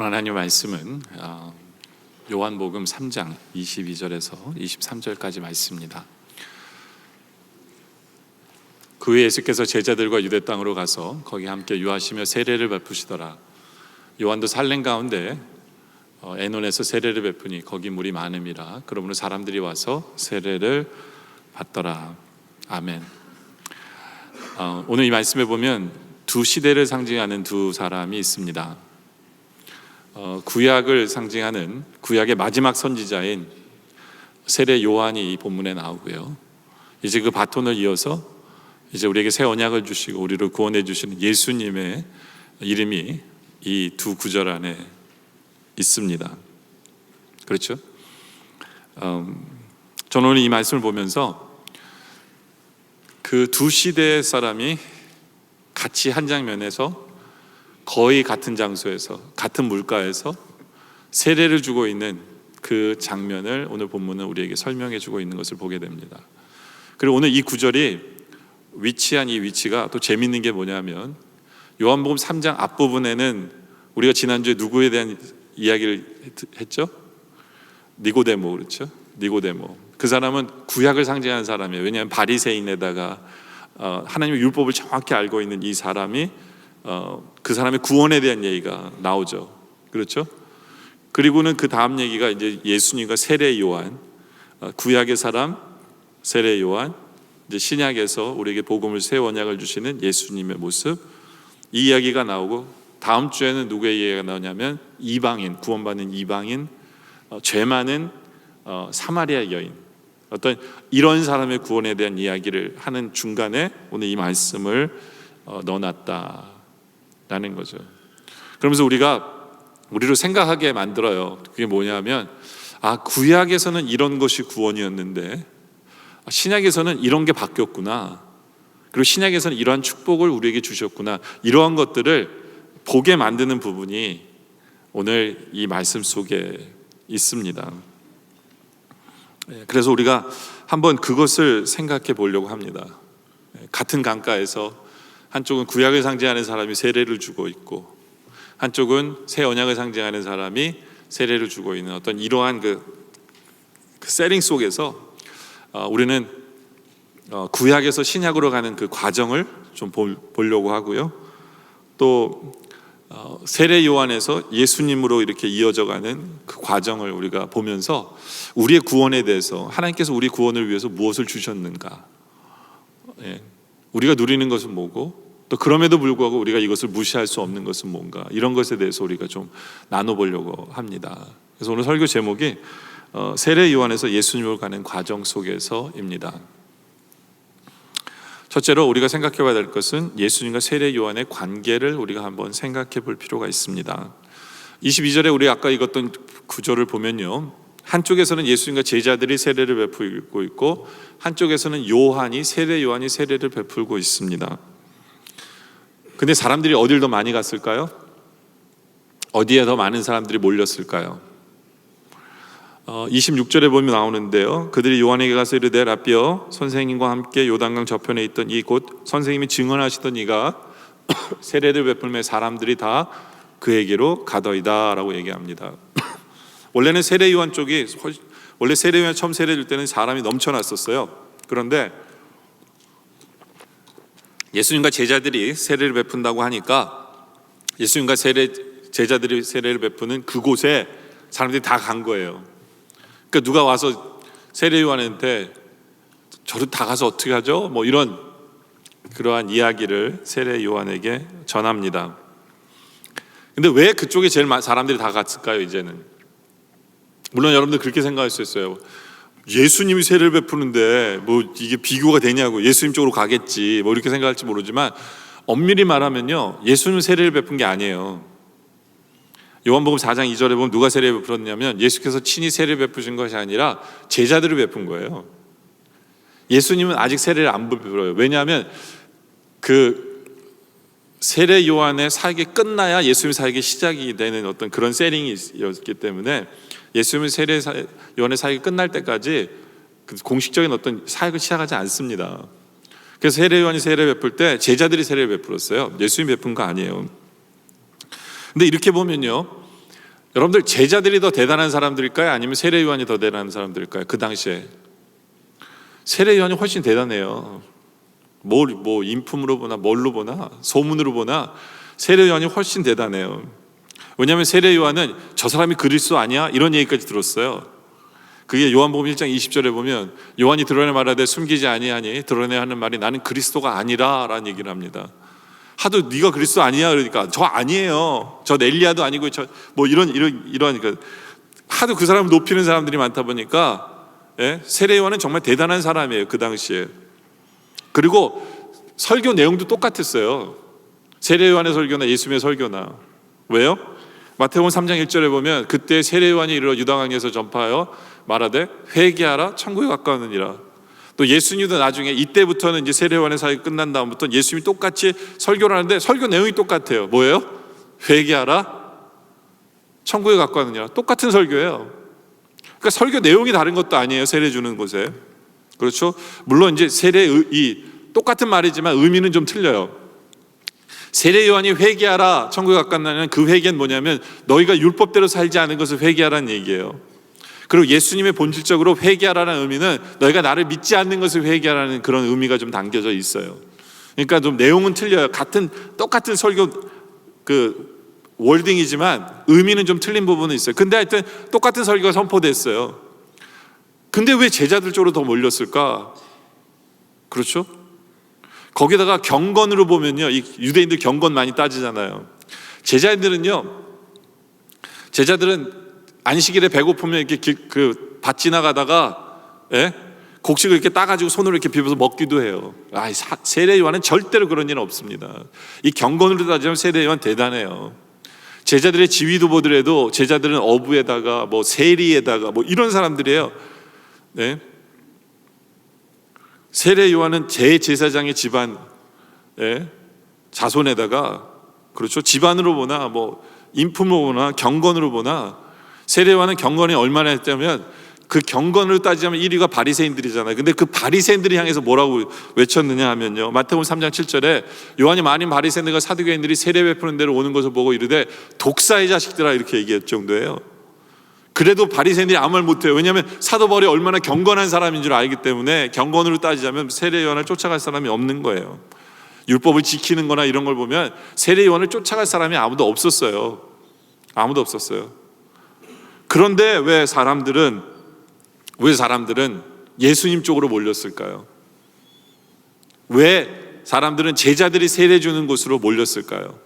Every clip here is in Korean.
오늘 하나님 말씀은 요한복음 3장 22절에서 23절까지 말씀입니다. 그 후에 예수께서 제자들과 유대 땅으로 가서 거기 함께 유하시며 세례를 베푸시더라. 요한도 살렘 가운데 에논에서 세례를 베푸니 거기 물이 많음이라. 그러므로 사람들이 와서 세례를 받더라. 아멘. 오늘 이 말씀에 보면 두 시대를 상징하는 두 사람이 있습니다. 구약을 상징하는 구약의 마지막 선지자인 세례 요한이 이 본문에 나오고요. 이제 그 바톤을 이어서 이제 우리에게 새 언약을 주시고 우리를 구원해 주시는 예수님의 이름이 이 두 구절 안에 있습니다. 그렇죠? 저는 오늘 이 말씀을 보면서 그 두 시대의 사람이 같이 한 장면에서 거의 같은 장소에서 같은 물가에서 세례를 주고 있는 그 장면을 오늘 본문은 우리에게 설명해 주고 있는 것을 보게 됩니다. 그리고 오늘 이 구절이 위치한 이 위치가 또 재밌는 게 뭐냐면 요한복음 3장 앞부분에는 우리가 지난주에 누구에 대한 이야기를 했죠? 니고데모, 그렇죠? 니고데모. 그 사람은 구약을 상징하는 사람이에요. 왜냐하면 바리새인에다가 하나님의 율법을 정확히 알고 있는 이 사람이 그 사람의 구원에 대한 얘기가 나오죠. 그렇죠? 그리고는 그 다음 얘기가 이제 예수님과 세례 요한, 구약의 사람 세례 요한, 이제 신약에서 우리에게 복음을 새 언약을 주시는 예수님의 모습, 이 이야기가 나오고 다음 주에는 누구의 이야기가 나오냐면 이방인, 구원받는 이방인, 죄 많은 사마리아 여인, 어떤 이런 사람의 구원에 대한 이야기를 하는 중간에 오늘 이 말씀을 넣어놨다라는 거죠. 그러면서 우리로 생각하게 만들어요. 그게 뭐냐면 구약에서는 이런 것이 구원이었는데 신약에서는 이런 게 바뀌었구나. 그리고 신약에서는 이러한 축복을 우리에게 주셨구나. 이러한 것들을 보게 만드는 부분이 오늘 이 말씀 속에 있습니다. 그래서 우리가 한번 그것을 생각해 보려고 합니다. 같은 강가에서 한쪽은 구약을 상징하는 사람이 세례를 주고 있고 한쪽은 새 언약을 상징하는 사람이 세례를 주고 있는 어떤 이러한 그 세팅 속에서 우리는 구약에서 신약으로 가는 그 과정을 좀 보려고 하고요. 또 세례 요한에서 예수님으로 이렇게 이어져가는 그 과정을 우리가 보면서 우리의 구원에 대해서 하나님께서 우리 구원을 위해서 무엇을 주셨는가, 우리가 누리는 것은 뭐고 또 그럼에도 불구하고 우리가 이것을 무시할 수 없는 것은 뭔가, 이런 것에 대해서 우리가 좀 나눠보려고 합니다. 그래서 오늘 설교 제목이 세례 요한에서 예수님으로 가는 과정 속에서입니다. 첫째로 우리가 생각해 봐야 될 것은 예수님과 세례 요한의 관계를 우리가 한번 생각해 볼 필요가 있습니다. 22절에 우리 아까 읽었던 구절을 보면요, 한쪽에서는 예수님과 제자들이 세례를 베풀고 있고 한쪽에서는 세례 요한이 세례를 베풀고 있습니다. 근데 사람들이 어딜 더 많이 갔을까요? 어디에 더 많은 사람들이 몰렸을까요? 26절에 보면 나오는데요, 그들이 요한에게 가서 이르되 라삐여, 선생님과 함께 요단강 저편에 있던 이곳 선생님이 증언하시던 이가 세례를 베풀매 사람들이 다 그에게로 가더이다 라고 얘기합니다. 원래는 세례 요한 쪽이, 원래 세례 요한 처음 세례 줄 때는 사람이 넘쳐났었어요. 그런데 예수님과 제자들이 세례를 베푼다고 하니까 예수님과 제자들이 세례를 베푸는 그곳에 사람들이 다 간 거예요. 그러니까 누가 와서 세례 요한한테 저를 다 가서 어떻게 하죠? 뭐 이런 그러한 이야기를 세례 요한에게 전합니다. 근데 왜 그쪽에 제일 사람들이 다 갔을까요? 이제는 물론 여러분들 그렇게 생각할 수 있어요. 예수님이 세례를 베푸는데 뭐 이게 비교가 되냐고, 예수님 쪽으로 가겠지 뭐 이렇게 생각할지 모르지만 엄밀히 말하면요, 예수님은 세례를 베푼 게 아니에요. 요한복음 4장 2절에 보면 누가 세례를 베풀었냐면 예수께서 친히 세례를 베푸신 것이 아니라 제자들을 베푼 거예요. 예수님은 아직 세례를 안 베풀어요. 왜냐하면 그 세례 요한의 사역이 끝나야 예수님의 사역이 시작이 되는 어떤 그런 세팅이었기 때문에 예수님은 세례 요한의 사역이 끝날 때까지 공식적인 어떤 사역을 시작하지 않습니다. 그래서 세례 요한이 세례를 베풀 때 제자들이 세례를 베풀었어요. 예수님이 베푼 거 아니에요. 근데 이렇게 보면요, 여러분들 제자들이 더 대단한 사람들일까요? 아니면 세례 요한이 더 대단한 사람들일까요? 그 당시에 세례 요한이 훨씬 대단해요. 뭐 인품으로 보나 뭘로 보나 소문으로 보나 세례 요한이 훨씬 대단해요. 왜냐하면 세례 요한은 저 사람이 그리스도 아니야? 이런 얘기까지 들었어요. 그게 요한복음 1장 20절에 보면 요한이 드러내 말하되 숨기지 아니하니 드러내야 하는 말이 나는 그리스도가 아니라 라는 얘기를 합니다. 하도 네가 그리스도 아니야 그러니까 저 아니에요. 저 엘리야도 아니고 저 뭐 이런 하도 그 사람을 높이는 사람들이 많다 보니까 세례 요한은 정말 대단한 사람이에요. 그 당시에. 그리고 설교 내용도 똑같았어요. 세례 요한의 설교나 예수님의 설교나. 왜요? 마태복음 3장 1절에 보면 그때 세례 요한이 이르러 유다강에서 전파하여 말하되 회개하라 천국에 가까우느니라. 또 예수님도 나중에 이때부터는 이제 세례 요한의 사역이 끝난 다음부터 예수님이 똑같이 설교를 하는데 설교 내용이 똑같아요. 뭐예요? 회개하라 천국에 가까우느니라. 똑같은 설교예요. 그러니까 설교 내용이 다른 것도 아니에요. 세례 주는 곳에. 그렇죠? 물론 이제 세례의 똑같은 말이지만 의미는 좀 틀려요. 세례 요한이 회개하라 천국에 가까우느니라 그 회개는 뭐냐면 너희가 율법대로 살지 않은 것을 회개하라는 얘기예요. 그리고 예수님의 본질적으로 회개하라는 의미는 너희가 나를 믿지 않는 것을 회개하라는 그런 의미가 좀 담겨져 있어요. 그러니까 좀 내용은 틀려요. 똑같은 설교 그 월딩이지만 의미는 좀 틀린 부분은 있어요. 근데 하여튼 똑같은 설교가 선포됐어요. 근데 왜 제자들 쪽으로 더 몰렸을까? 그렇죠? 거기다가 경건으로 보면요, 이 유대인들 경건 많이 따지잖아요. 제자들은 안식일에 배고프면 이렇게 밭 지나가다가 곡식을 이렇게 따가지고 손으로 이렇게 비벼서 먹기도 해요. 세례 요한은 절대로 그런 일은 없습니다. 이 경건으로 따지면 세례 요한 대단해요. 제자들의 지위도 보더라도 제자들은 어부에다가 뭐 세리에다가 뭐 이런 사람들이에요. 세례 요한은 제사장의 집안 자손에다가 그렇죠. 집안으로 보나 뭐 인품으로 보나 경건으로 보나 세례 요한은 경건이 얼마나 했다면 그 경건으로 따지자면 1위가 바리새인들이잖아요. 근데 그 바리새인들이 향해서 뭐라고 외쳤느냐 하면요. 마태복음 3장 7절에 요한이 많은 바리새인들과 사두개인들이 세례 베푸는 데로 오는 것을 보고 이르되 독사의 자식들아 이렇게 얘기할 정도예요. 그래도 바리새인들이 아무 말 못해요. 왜냐하면 사도 바울이 얼마나 경건한 사람인 줄 알기 때문에 경건으로 따지자면 세례 요한을 쫓아갈 사람이 없는 거예요. 율법을 지키는 거나 이런 걸 보면 세례 요한을 쫓아갈 사람이 아무도 없었어요. 아무도 없었어요. 그런데 왜 사람들은 예수님 쪽으로 몰렸을까요? 왜 사람들은 제자들이 세례 주는 곳으로 몰렸을까요?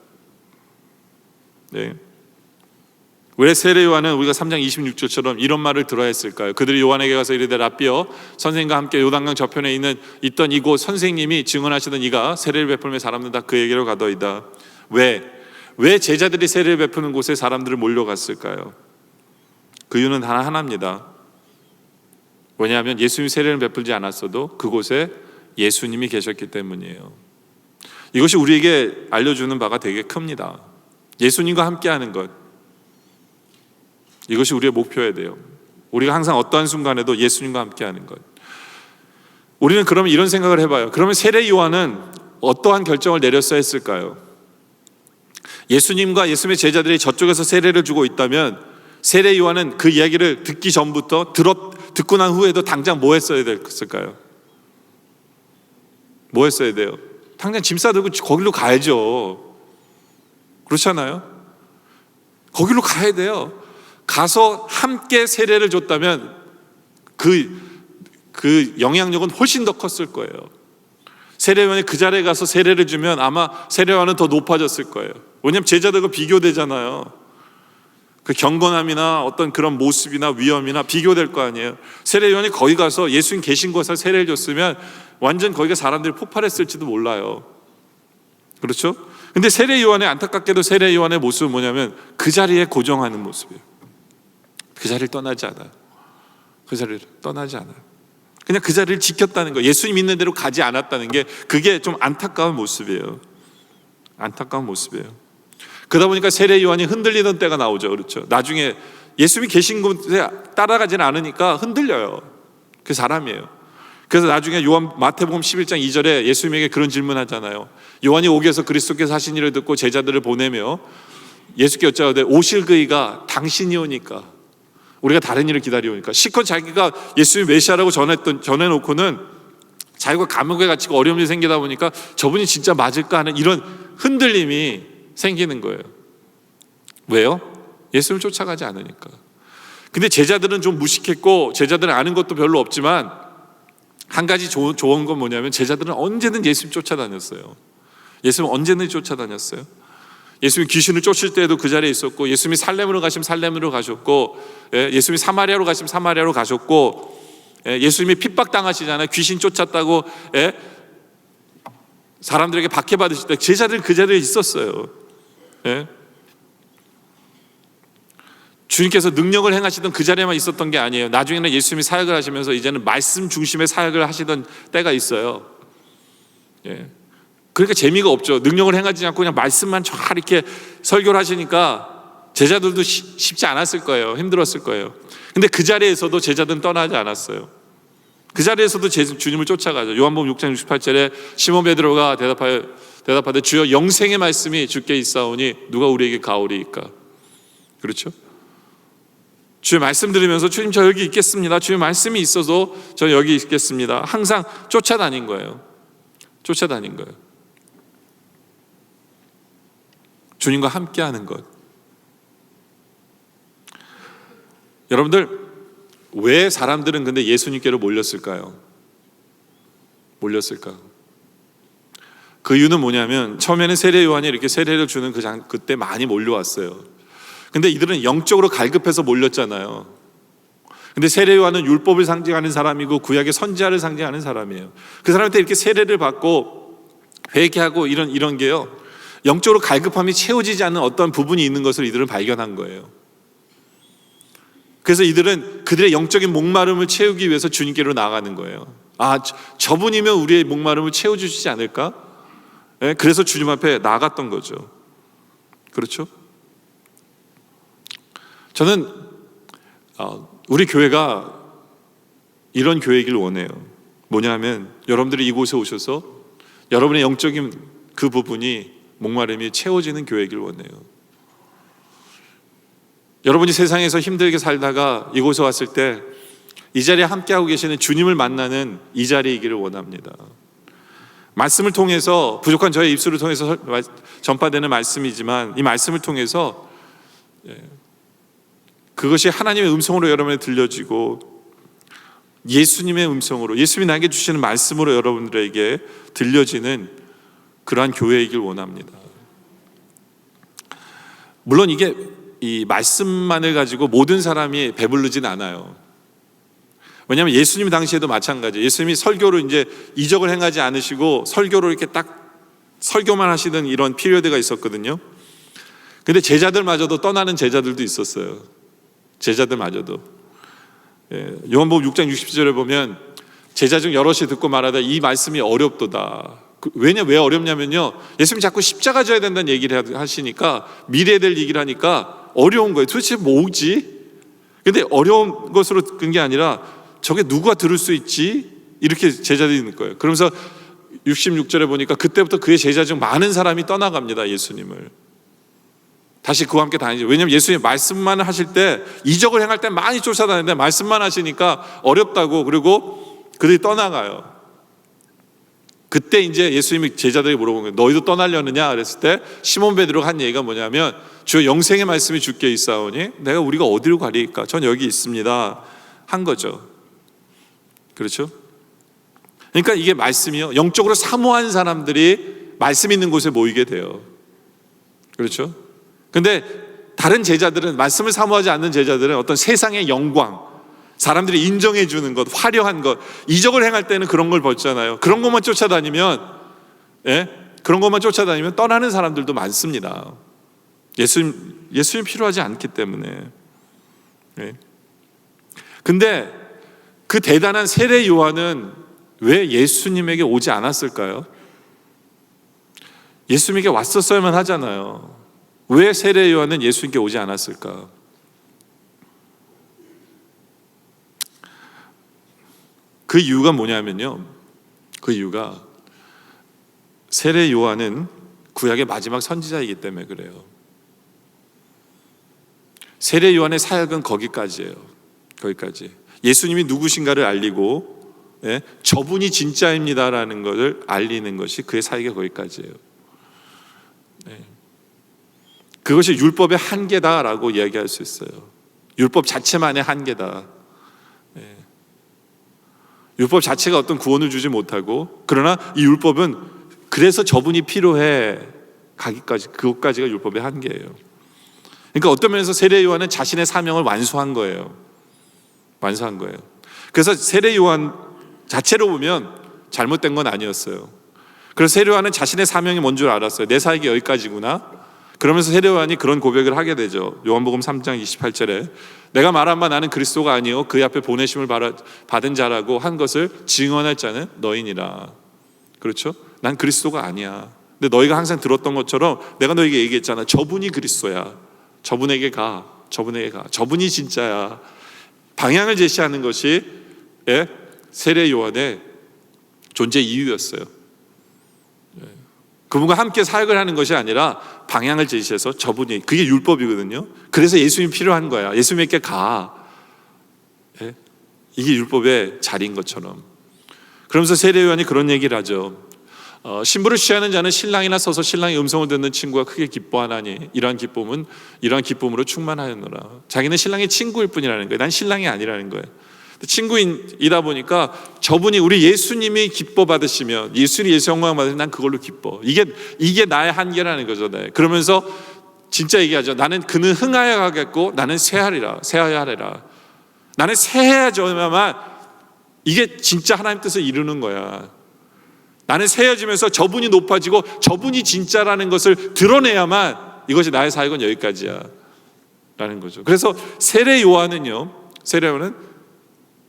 왜 세례 요한은 우리가 3장 26절처럼 이런 말을 들어야 했을까요? 그들이 요한에게 가서 이르되 라삐여 선생님과 함께 요단강 저편에 있던 이곳 선생님이 증언하시던 이가 세례를 베풀며 사람들 다 그에게로 가더이다. 왜 제자들이 세례를 베푸는 곳에 사람들을 몰려갔을까요? 그 이유는 하나입니다. 왜냐하면 예수님이 세례를 베풀지 않았어도 그곳에 예수님이 계셨기 때문이에요. 이것이 우리에게 알려주는 바가 되게 큽니다. 예수님과 함께하는 것, 이것이 우리의 목표여야 돼요. 우리가 항상 어떠한 순간에도 예수님과 함께하는 것. 우리는 그러면 이런 생각을 해봐요. 그러면 세례 요한은 어떠한 결정을 내렸어야 했을까요? 예수님과 예수님의 제자들이 저쪽에서 세례를 주고 있다면 세례 요한은 그 이야기를 듣기 전부터 듣고 난 후에도 당장 뭐 했어야 됐을까요? 뭐 했어야 돼요? 당장 짐 싸들고 거기로 가야죠. 그렇잖아요? 거기로 가야 돼요. 가서 함께 세례를 줬다면 그 영향력은 훨씬 더 컸을 거예요. 세례 요한이 그 자리에 가서 세례를 주면 아마 세례 요한은 더 높아졌을 거예요. 왜냐하면 제자들과 비교되잖아요. 그 경건함이나 어떤 그런 모습이나 위엄이나 비교될 거 아니에요. 세례 요한이 거기 가서 예수님 계신 곳에 세례를 줬으면 완전 거기가 사람들이 폭발했을지도 몰라요. 그렇죠? 근데 세례 요한의 안타깝게도 세례 요한의 모습은 뭐냐면 그 자리에 고정하는 모습이에요. 그 자리를 떠나지 않아요. 그 자리를 떠나지 않아요. 그냥 그 자리를 지켰다는 거예요. 예수님 있는 대로 가지 않았다는 게 그게 좀 안타까운 모습이에요. 안타까운 모습이에요. 그러다 보니까 세례 요한이 흔들리던 때가 나오죠. 그렇죠? 나중에 예수님이 계신 곳에 따라가지는 않으니까 흔들려요. 그 사람이에요. 그래서 나중에 마태복음 11장 2절에 예수님에게 그런 질문하잖아요. 요한이 옥에서 그리스도께서 하신 일을 듣고 제자들을 보내며 예수께 여짜오되 오실 그이가 당신이 오니까 우리가 다른 일을 기다려오니까 실컷 자기가 예수님 메시아라고 전해놓고는 자기가 감옥에 갇히고 어려운 일이 생기다 보니까 저분이 진짜 맞을까 하는 이런 흔들림이 생기는 거예요. 왜요? 예수님을 쫓아가지 않으니까. 근데 제자들은 좀 무식했고 제자들은 아는 것도 별로 없지만 한 가지 좋은 건 뭐냐면 제자들은 언제든 예수님 쫓아다녔어요. 예수님 언제든 쫓아다녔어요. 예수님이 귀신을 쫓을 때에도 그 자리에 있었고, 예수님이 살렘으로 가시면 살렘으로 가셨고, 예수님이 사마리아로 가시면 사마리아로 가셨고, 예수님이 핍박당하시잖아요. 귀신 쫓았다고 사람들에게 박해받으실 때 제자들 그 자리에 있었어요. 주님께서 능력을 행하시던 그 자리에만 있었던 게 아니에요. 나중에는 예수님이 사역을 하시면서 이제는 말씀 중심의 사역을 하시던 때가 있어요. 그러니까 재미가 없죠. 능력을 행하지 않고 그냥 말씀만 쫙 이렇게 설교를 하시니까 제자들도 쉽지 않았을 거예요. 힘들었을 거예요. 근데 그 자리에서도 제자들은 떠나지 않았어요. 그 자리에서도 주님을 쫓아가죠. 요한복음 6장 68절에 시몬 베드로가 대답하되 주여 영생의 말씀이 주께 있사오니 누가 우리에게 가오리이까. 그렇죠? 주의 말씀 들으면서 주님 저 여기 있겠습니다. 주의 말씀이 있어서 저 여기 있겠습니다. 항상 쫓아다닌 거예요. 쫓아다닌 거예요. 주님과 함께하는 것. 여러분들 왜 사람들은 근데 예수님께로 몰렸을까요? 그 이유는 뭐냐면 처음에는 세례 요한이 이렇게 세례를 주는 그때 많이 몰려왔어요. 근데 이들은 영적으로 갈급해서 몰렸잖아요. 근데 세례 요한은 율법을 상징하는 사람이고 구약의 선지자를 상징하는 사람이에요. 그 사람한테 이렇게 세례를 받고 회개하고 이런 게요, 영적으로 갈급함이 채워지지 않는 어떤 부분이 있는 것을 이들은 발견한 거예요. 그래서 이들은 그들의 영적인 목마름을 채우기 위해서 주님께로 나아가는 거예요. 저분이면 우리의 목마름을 채워주시지 않을까? 그래서 주님 앞에 나아갔던 거죠. 그렇죠? 저는 우리 교회가 이런 교회이길 원해요. 뭐냐면 여러분들이 이곳에 오셔서 여러분의 영적인 그 부분이 목마름이 채워지는 교회이길 원해요. 여러분이 세상에서 힘들게 살다가 이곳에 왔을 때 이 자리에 함께하고 계시는 주님을 만나는 이 자리이기를 원합니다. 말씀을 통해서, 부족한 저의 입술을 통해서 전파되는 말씀이지만 이 말씀을 통해서 그것이 하나님의 음성으로 여러분에 들려지고 예수님의 음성으로, 예수님이 나에게 주시는 말씀으로 여러분들에게 들려지는 그러한 교회이길 원합니다. 물론 이게 이 말씀만을 가지고 모든 사람이 배부르진 않아요. 왜냐하면 예수님 당시에도 마찬가지예요. 예수님이 설교로 이제 이적을 행하지 않으시고 설교로 이렇게 딱 설교만 하시던 이런 피리어드가 있었거든요. 근데 제자들마저도 떠나는 제자들도 있었어요. 제자들마저도. 요한복음 6장 60절에 보면 제자 중 여럿이 듣고 말하다 이 말씀이 어렵도다. 왜 어렵냐면요, 예수님이 자꾸 십자가 져야 된다는 얘기를 하시니까 미래에 될 얘기를 하니까 어려운 거예요. 도대체 뭐지? 근데 어려운 것으로 끈 게 아니라 저게 누가 들을 수 있지? 이렇게 제자들이 있는 거예요. 그러면서 66절에 보니까 그때부터 그의 제자 중 많은 사람이 떠나갑니다. 예수님을 다시 그와 함께 다니죠. 왜냐하면 예수님 말씀만 하실 때, 이적을 행할 때 많이 쫓아다니는데 말씀만 하시니까 어렵다고, 그리고 그들이 떠나가요. 그때 이제 예수님이 제자들에게 물어본 거예요. 너희도 떠나려느냐? 그랬을 때 시몬 베드로가 한 얘기가 뭐냐면 주여 영생의 말씀이 주께 있사오니 우리가 어디로 가리까? 전 여기 있습니다 한 거죠. 그렇죠? 그러니까 이게 말씀이요, 영적으로 사모한 사람들이 말씀 있는 곳에 모이게 돼요. 그렇죠? 근데 다른 제자들은, 말씀을 사모하지 않는 제자들은 어떤 세상의 영광, 사람들이 인정해 주는 것, 화려한 것, 이적을 행할 때는 그런 걸 벗잖아요. 그런 것만 쫓아다니면 떠나는 사람들도 많습니다. 예수님 필요하지 않기 때문에. 근데 그 대단한 세례 요한은 왜 예수님에게 오지 않았을까요? 예수님에게 왔었어야만 하잖아요. 왜 세례 요한은 예수님께 오지 않았을까? 그 이유가 뭐냐면요, 그 이유가 세례 요한은 구약의 마지막 선지자이기 때문에 그래요. 세례 요한의 사역은 거기까지예요. 거기까지. 예수님이 누구신가를 알리고 저분이 진짜입니다라는 것을 알리는 것이 그의 사역의 거기까지예요. 그것이 율법의 한계다라고 이야기할 수 있어요. 율법 자체만의 한계다. 율법 자체가 어떤 구원을 주지 못하고, 그러나 이 율법은 그래서 저분이 필요해 가기까지, 그것까지가 율법의 한계예요. 그러니까 어떤 면에서 세례 요한은 자신의 사명을 완수한 거예요. 완수한 거예요. 그래서 세례 요한 자체로 보면 잘못된 건 아니었어요. 그래서 세례 요한은 자신의 사명이 뭔 줄 알았어요. 내 사역이 여기까지구나. 그러면서 세례 요한이 그런 고백을 하게 되죠. 요한복음 3장 28절에 내가 말한 바 나는 그리스도가 아니요 그의 앞에 보내심을 받은 자라고 한 것을 증언할 자는 너희니라. 그렇죠? 난 그리스도가 아니야. 근데 너희가 항상 들었던 것처럼 내가 너에게 얘기했잖아. 저분이 그리스도야. 저분에게 가. 저분에게 가. 저분이 진짜야. 방향을 제시하는 것이 세례 요한의 존재 이유였어요. 그분과 함께 사역을 하는 것이 아니라 방향을 제시해서 저분이, 그게 율법이거든요. 그래서 예수님이 필요한 거야. 예수님께 가. 이게 율법의 자리인 것처럼. 그러면서 세례 요한이 그런 얘기를 하죠. 신부를 취하는 자는 신랑이나 서서 신랑의 음성을 듣는 친구가 크게 기뻐하나니 이러한 기쁨으로 충만하였노라. 자기는 신랑의 친구일 뿐이라는 거예요. 난 신랑이 아니라는 거예요. 친구이다 보니까 저분이, 우리 예수님이 기뻐 받으시면, 예수님이 예수 영광 받으시면 난 그걸로 기뻐. 이게 나의 한계라는 거죠. 네. 그러면서 진짜 얘기하죠. 나는 그는 흥하여 가겠고 나는 쇠하리라. 나는 쇠해야져야만 이게 진짜 하나님 뜻을 이루는 거야. 나는 세워지면서 저분이 높아지고 저분이 진짜라는 것을 드러내야만 이것이 나의 사역은 여기까지야 라는 거죠. 그래서 세례 요한은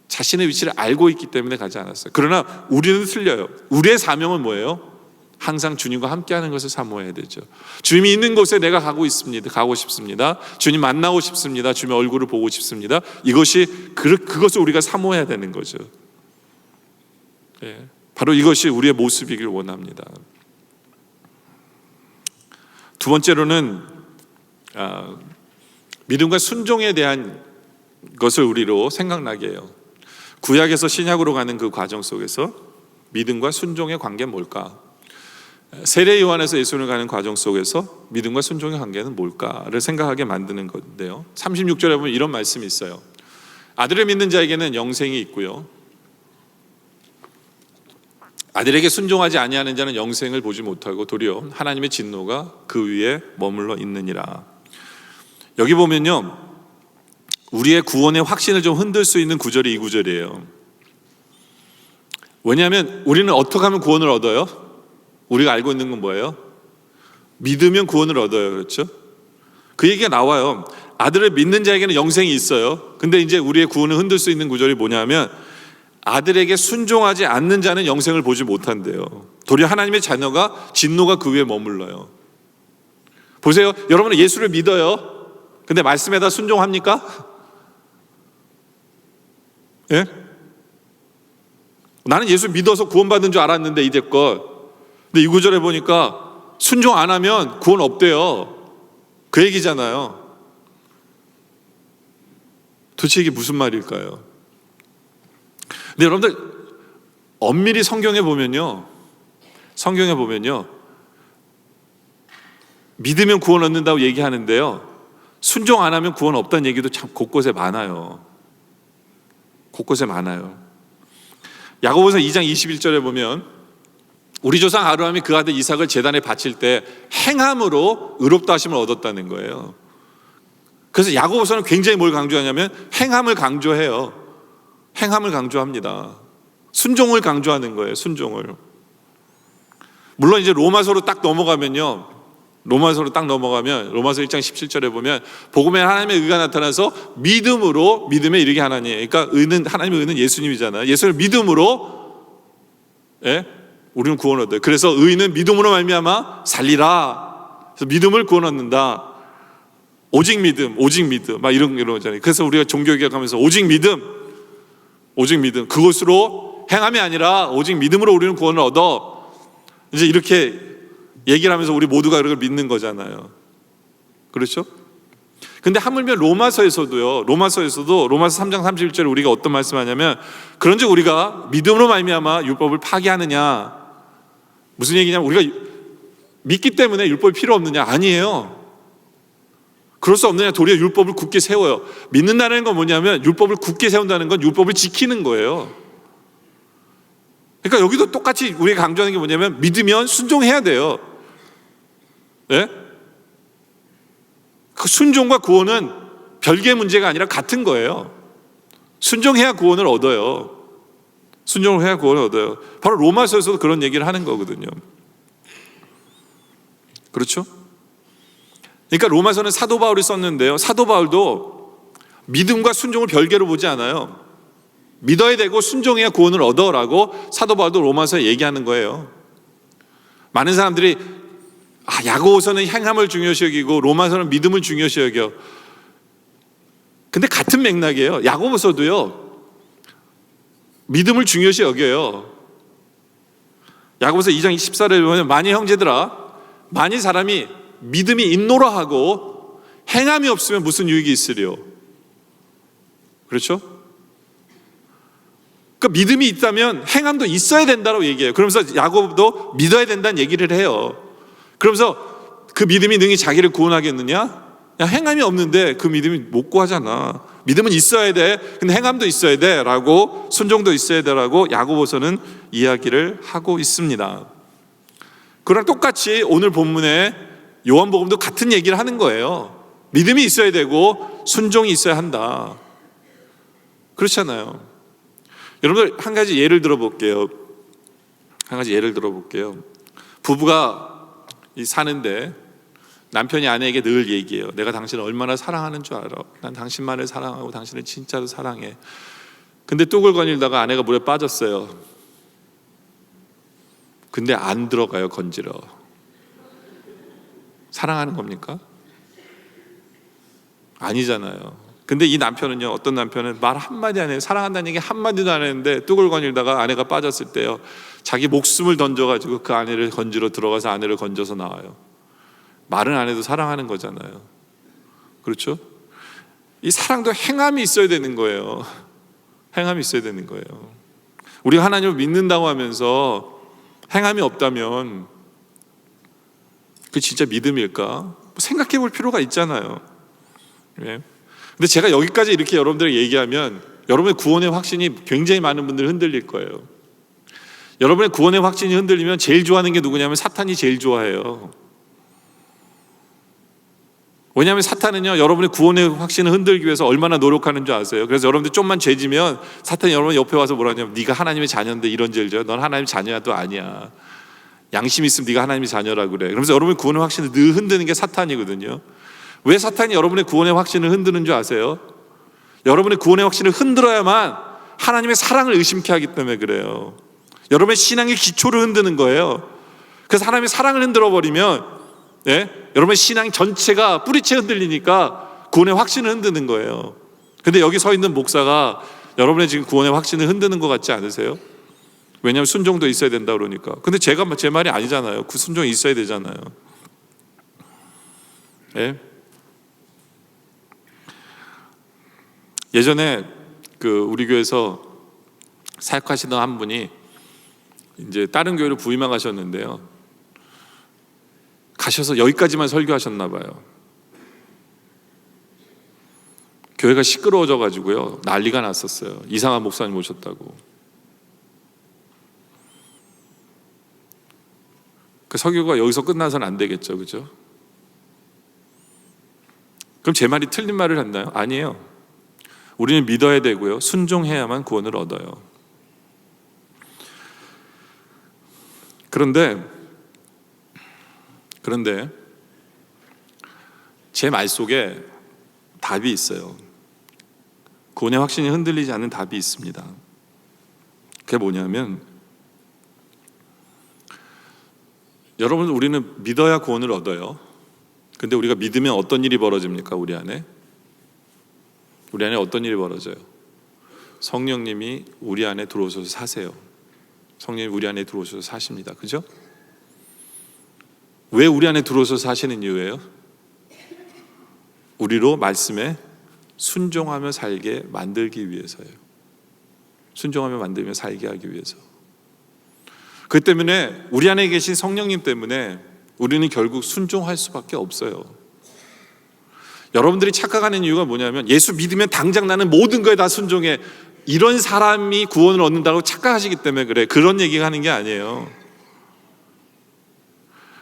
자신의 위치를 알고 있기 때문에 가지 않았어요. 그러나 우리는 틀려요. 우리의 사명은 뭐예요? 항상 주님과 함께하는 것을 사모해야 되죠. 주님이 있는 곳에 내가 가고 싶습니다. 주님 만나고 싶습니다. 주님의 얼굴을 보고 싶습니다. 그것을 우리가 사모해야 되는 거죠. 바로 이것이 우리의 모습이길 원합니다. 두 번째로는 믿음과 순종에 대한 것을 우리로 생각나게 해요. 구약에서 신약으로 가는 그 과정 속에서 믿음과 순종의 관계는 뭘까? 세례 요한에서 예수님을 가는 과정 속에서 믿음과 순종의 관계는 뭘까를 생각하게 만드는 건데요. 36절에 보면 이런 말씀이 있어요. 아들을 믿는 자에게는 영생이 있고요, 아들에게 순종하지 아니하는 자는 영생을 보지 못하고 도리어 하나님의 진노가 그 위에 머물러 있느니라. 여기 보면요, 우리의 구원의 확신을 좀 흔들 수 있는 구절이 이 구절이에요. 왜냐하면 우리는 어떻게 하면 구원을 얻어요? 우리가 알고 있는 건 뭐예요? 믿으면 구원을 얻어요. 그렇죠? 그 얘기가 나와요. 아들을 믿는 자에게는 영생이 있어요. 근데 이제 우리의 구원을 흔들 수 있는 구절이 뭐냐면 아들에게 순종하지 않는 자는 영생을 보지 못한대요. 도리어 하나님의 자녀가 진노가 그 위에 머물러요. 보세요. 여러분은 예수를 믿어요. 근데 말씀에다 순종합니까? 예? 나는 예수 믿어서 구원받은 줄 알았는데 이제껏. 근데 이 구절에 보니까 순종 안 하면 구원 없대요. 그 얘기잖아요. 도대체 이게 무슨 말일까요? 근데 여러분들 엄밀히 성경에 보면요, 믿으면 구원 얻는다고 얘기하는데요, 순종 안 하면 구원 없다는 얘기도 참 곳곳에 많아요. 야고보서 2장 21절에 보면 우리 조상 아브라함이 그 아들 이삭을 제단에 바칠 때 행함으로 의롭다 하심을 얻었다는 거예요. 그래서 야고보서는 굉장히 뭘 강조하냐면 행함을 강조해요. 행함을 강조합니다. 순종을 강조하는 거예요. 순종을. 물론 이제 로마서로 딱 넘어가면 로마서 1장 17절에 보면 복음에 하나님의 의가 나타나서 믿음에 이르게 하나니, 그러니까 하나님의 의는 예수님이잖아요. 예수를 믿음으로 우리는 구원 얻어요. 그래서 의는 믿음으로 말미암아 살리라. 그래서 믿음을 구원 얻는다. 오직 믿음 막 이런 거잖아요. 그래서 우리가 종교개혁하면서 오직 믿음 그것으로 행함이 아니라 오직 믿음으로 우리는 구원을 얻어. 이제 이렇게 얘기를 하면서 우리 모두가 그걸 믿는 거잖아요. 그렇죠? 근데 하물며 로마서에서도 로마서 3장 31절에 우리가 어떤 말씀하냐면, 그런즉 우리가 믿음으로 말미암아 율법을 파기하느냐. 무슨 얘기냐면, 우리가 믿기 때문에 율법이 필요 없느냐? 아니에요. 그럴 수 없느냐? 도리어 율법을 굳게 세워요. 믿는다는 건 뭐냐면, 율법을 굳게 세운다는 건 율법을 지키는 거예요. 그러니까 여기도 똑같이 우리가 강조하는 게 뭐냐면, 믿으면 순종해야 돼요. 네? 그 순종과 구원은 별개의 문제가 아니라 같은 거예요. 순종해야 구원을 얻어요. 순종을 해야 구원을 얻어요. 바로 로마서에서도 그런 얘기를 하는 거거든요. 그렇죠? 그러니까 로마서는 사도 바울이 썼는데요, 사도 바울도 믿음과 순종을 별개로 보지 않아요. 믿어야 되고 순종해야 구원을 얻어라고 사도 바울도 로마서에 얘기하는 거예요. 많은 사람들이 야고보서는 행함을 중요시 여기고 로마서는 믿음을 중요시 여겨. 근데 같은 맥락이에요. 야고보서도요, 믿음을 중요시 여겨요. 야고보서 2장 14절에 보면, 만일 형제들아, 만일 사람이 믿음이 있노라 하고 행함이 없으면 무슨 유익이 있으리요? 그렇죠? 그러니까 믿음이 있다면 행함도 있어야 된다고 얘기해요. 그러면서 야고보도 믿어야 된다는 얘기를 해요. 그러면서 그 믿음이 능히 자기를 구원하겠느냐? 행함이 없는데 그 믿음이 못 구하잖아. 믿음은 있어야 돼. 근데 행함도 있어야 돼. 라고, 순종도 있어야 돼. 라고 야고보서는 이야기를 하고 있습니다. 그랑 똑같이 오늘 본문에 요한복음도 같은 얘기를 하는 거예요. 믿음이 있어야 되고 순종이 있어야 한다. 그렇잖아요. 여러분들, 한 가지 예를 들어볼게요. 부부가 사는데 남편이 아내에게 늘 얘기해요. 내가 당신을 얼마나 사랑하는 줄 알아. 난 당신만을 사랑하고 당신을 진짜로 사랑해. 근데 뚝을 거닐다가 아내가 물에 빠졌어요. 근데 안 들어가요, 건지러. 사랑하는 겁니까? 아니잖아요. 근데 이 남편은요, 어떤 남편은 말 한마디 안 해요. 사랑한다는 얘기 한마디도 안 했는데 뚝을 거닐다가 아내가 빠졌을 때요, 자기 목숨을 던져가지고 그 아내를 건지러 들어가서 아내를 건져서 나와요. 말은 안 해도 사랑하는 거잖아요. 그렇죠? 이 사랑도 행함이 있어야 되는 거예요. 행함이 있어야 되는 거예요. 우리가 하나님을 믿는다고 하면서 행함이 없다면 그게 진짜 믿음일까? 생각해 볼 필요가 있잖아요. 예. 근데 제가 여기까지 이렇게 여러분들에게 얘기하면 여러분의 구원의 확신이 굉장히 많은 분들 흔들릴 거예요. 여러분의 구원의 확신이 흔들리면 제일 좋아하는 게 누구냐면 사탄이 제일 좋아해요. 왜냐하면 사탄은요, 여러분의 구원의 확신을 흔들기 위해서 얼마나 노력하는 줄 아세요? 그래서 여러분들 좀만 죄지면 사탄이 여러분 옆에 와서 뭐라 하냐면, 네가 하나님의 자녀인데 이런 죄를 져요? 넌 하나님의 자녀도 아니야. 양심 있으면 네가 하나님의 자녀라고 그래. 그러면서 여러분의 구원의 확신을 늘 흔드는 게 사탄이거든요. 왜 사탄이 여러분의 구원의 확신을 흔드는 줄 아세요? 여러분의 구원의 확신을 흔들어야만 하나님의 사랑을 의심케 하기 때문에 그래요. 여러분의 신앙의 기초를 흔드는 거예요. 그래서 하나님의 사랑을 흔들어 버리면, 예? 여러분의 신앙 전체가 뿌리채 흔들리니까 구원의 확신을 흔드는 거예요. 근데 여기 서 있는 목사가 여러분의 지금 구원의 확신을 흔드는 것 같지 않으세요? 왜냐하면 순종도 있어야 된다 그러니까. 근데 제 말이 아니잖아요. 그 순종이 있어야 되잖아요. 예? 예전에 우리 교회에서 사역하시던 한 분이 이제 다른 교회로 부임하 가셨는데요, 가셔서 여기까지만 설교하셨나 봐요. 교회가 시끄러워져 가지고요, 난리가 났었어요. 이상한 목사님 오셨다고. 그 설교가 여기서 끝나서는 안 되겠죠, 그죠? 그럼 제 말이 틀린 말을 했나요? 아니에요. 우리는 믿어야 되고요, 순종해야만 구원을 얻어요. 그런데 제 말 속에 답이 있어요. 구원의 확신이 흔들리지 않는 답이 있습니다. 그게 뭐냐면, 여러분, 우리는 믿어야 구원을 얻어요. 근데 우리가 믿으면 어떤 일이 벌어집니까? 우리 안에 어떤 일이 벌어져요? 성령님이 우리 안에 들어오셔서 사세요. 성령님이 우리 안에 들어오셔서 사십니다. 그죠? 왜 우리 안에 들어오셔서 사시는 이유예요? 우리로 말씀에 순종하며 살게 만들기 위해서예요. 순종하며 만들며 살게 하기 위해서. 그 때문에 우리 안에 계신 성령님 때문에 우리는 결국 순종할 수밖에 없어요. 여러분들이 착각하는 이유가 뭐냐면 예수 믿으면 당장 나는 모든 거에 다 순종해, 이런 사람이 구원을 얻는다고 착각하시기 때문에 그래. 그런 얘기가 하는 게 아니에요.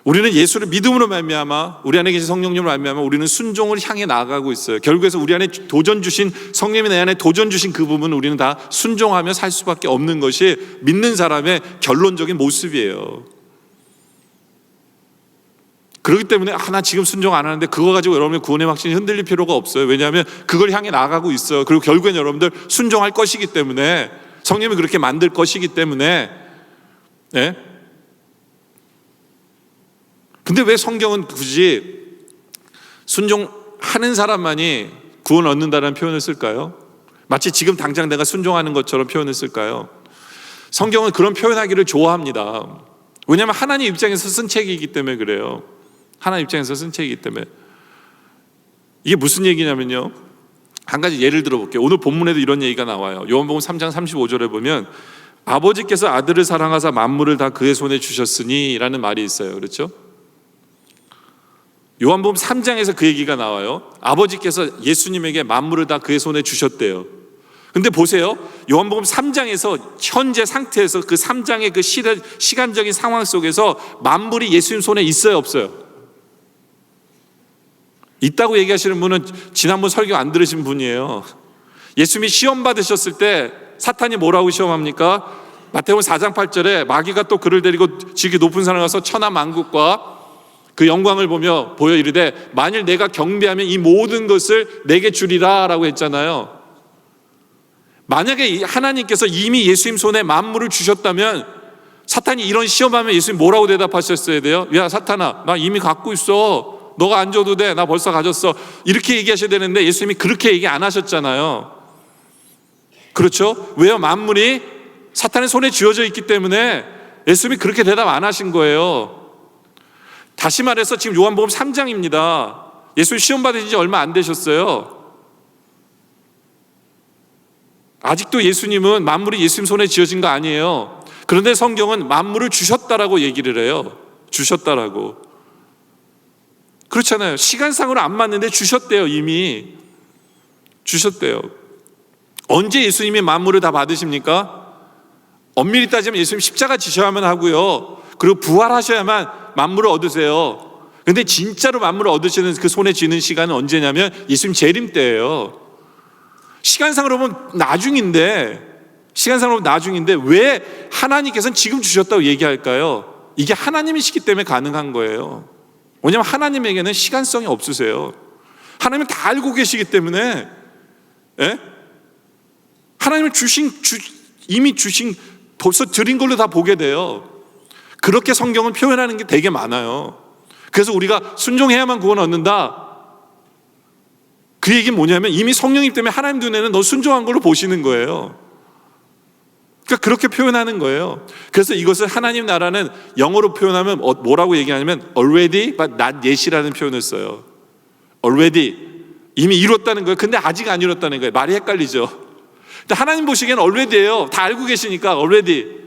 우리는 예수를 믿음으로 말미암아, 우리 안에 계신 성령님을 말미암아 우리는 순종을 향해 나아가고 있어요. 결국에서 우리 안에 도전 주신, 성령이 내 안에 도전 주신 그 부분은 우리는 다 순종하며 살 수밖에 없는 것이 믿는 사람의 결론적인 모습이에요. 그렇기 때문에 나 지금 순종 안 하는데 그거 가지고 여러분의 구원의 확신이 흔들릴 필요가 없어요. 왜냐하면 그걸 향해 나아가고 있어요. 그리고 결국엔 여러분들 순종할 것이기 때문에, 성령님이 그렇게 만들 것이기 때문에. 네? 근데 왜 성경은 굳이 순종하는 사람만이 구원 얻는다는 표현을 쓸까요? 마치 지금 당장 내가 순종하는 것처럼 표현을 쓸까요? 성경은 그런 표현하기를 좋아합니다. 왜냐하면 하나님 입장에서 쓴 책이기 때문에 그래요. 하나님 입장에서 쓴 책이기 때문에. 이게 무슨 얘기냐면요, 한 가지 예를 들어볼게요. 오늘 본문에도 이런 얘기가 나와요. 요한복음 3장 35절에 보면 아버지께서 아들을 사랑하사 만물을 다 그의 손에 주셨으니 라는 말이 있어요. 그렇죠? 요한복음 3장에서 그 얘기가 나와요. 아버지께서 예수님에게 만물을 다 그의 손에 주셨대요. 근데 보세요, 요한복음 3장에서 현재 상태에서 그 3장의 그 시간적인 상황 속에서 만물이 예수님 손에 있어요, 없어요? 있다고 얘기하시는 분은 지난번 설교 안 들으신 분이에요. 예수님이 시험 받으셨을 때 사탄이 뭐라고 시험합니까? 마태복음 4장 8절에 마귀가 또 그를 데리고 지극히 높은 산에 가서 천하 만국과 그 영광을 보며 보여 이르되 만일 내가 경배하면 이 모든 것을 내게 주리라 라고 했잖아요. 만약에 하나님께서 이미 예수님 손에 만물을 주셨다면 사탄이 이런 시험하면 예수님 뭐라고 대답하셨어야 돼요? 야 사탄아, 나 이미 갖고 있어. 너가 안 줘도 돼. 나 벌써 가졌어. 이렇게 얘기하셔야 되는데 예수님이 그렇게 얘기 안 하셨잖아요. 그렇죠? 왜요? 만물이 사탄의 손에 쥐어져 있기 때문에 예수님이 그렇게 대답 안 하신 거예요. 다시 말해서 지금 요한복음 3장입니다. 예수님 시험 받으신 지 얼마 안 되셨어요. 아직도 예수님은 만물이 예수님 손에 쥐어진 거 아니에요. 그런데 성경은 만물을 주셨다라고 얘기를 해요. 주셨다라고. 그렇잖아요. 시간상으로 안 맞는데 주셨대요. 이미 주셨대요. 언제 예수님이 만물을 다 받으십니까? 엄밀히 따지면 예수님 십자가 지셔야만 하고요, 그리고 부활하셔야만 만물을 얻으세요. 근데 진짜로 만물을 얻으시는 그 손에 쥐는 시간은 언제냐면 예수님 재림 때예요. 시간상으로 보면 나중인데 왜 하나님께서는 지금 주셨다고 얘기할까요? 이게 하나님이시기 때문에 가능한 거예요. 왜냐하면 하나님에게는 시간성이 없으세요. 하나님은 다 알고 계시기 때문에, 하나님은 이미 주신, 벌써 드린 걸로 다 보게 돼요. 그렇게 성경은 표현하는 게 되게 많아요. 그래서 우리가 순종해야만 구원 얻는다, 그 얘기는 뭐냐면 이미 성령님 때문에 하나님 눈에는 너 순종한 걸로 보시는 거예요. 그러니까 그렇게 표현하는 거예요. 그래서 이것을 하나님 나라는 영어로 표현하면 뭐라고 얘기하냐면 already but not yet이라는 표현을 써요. already, 이미 이뤘다는 거예요. 근데 아직 안 이뤘다는 거예요. 말이 헷갈리죠. 근데 하나님 보시기에는 already예요. 다 알고 계시니까 already.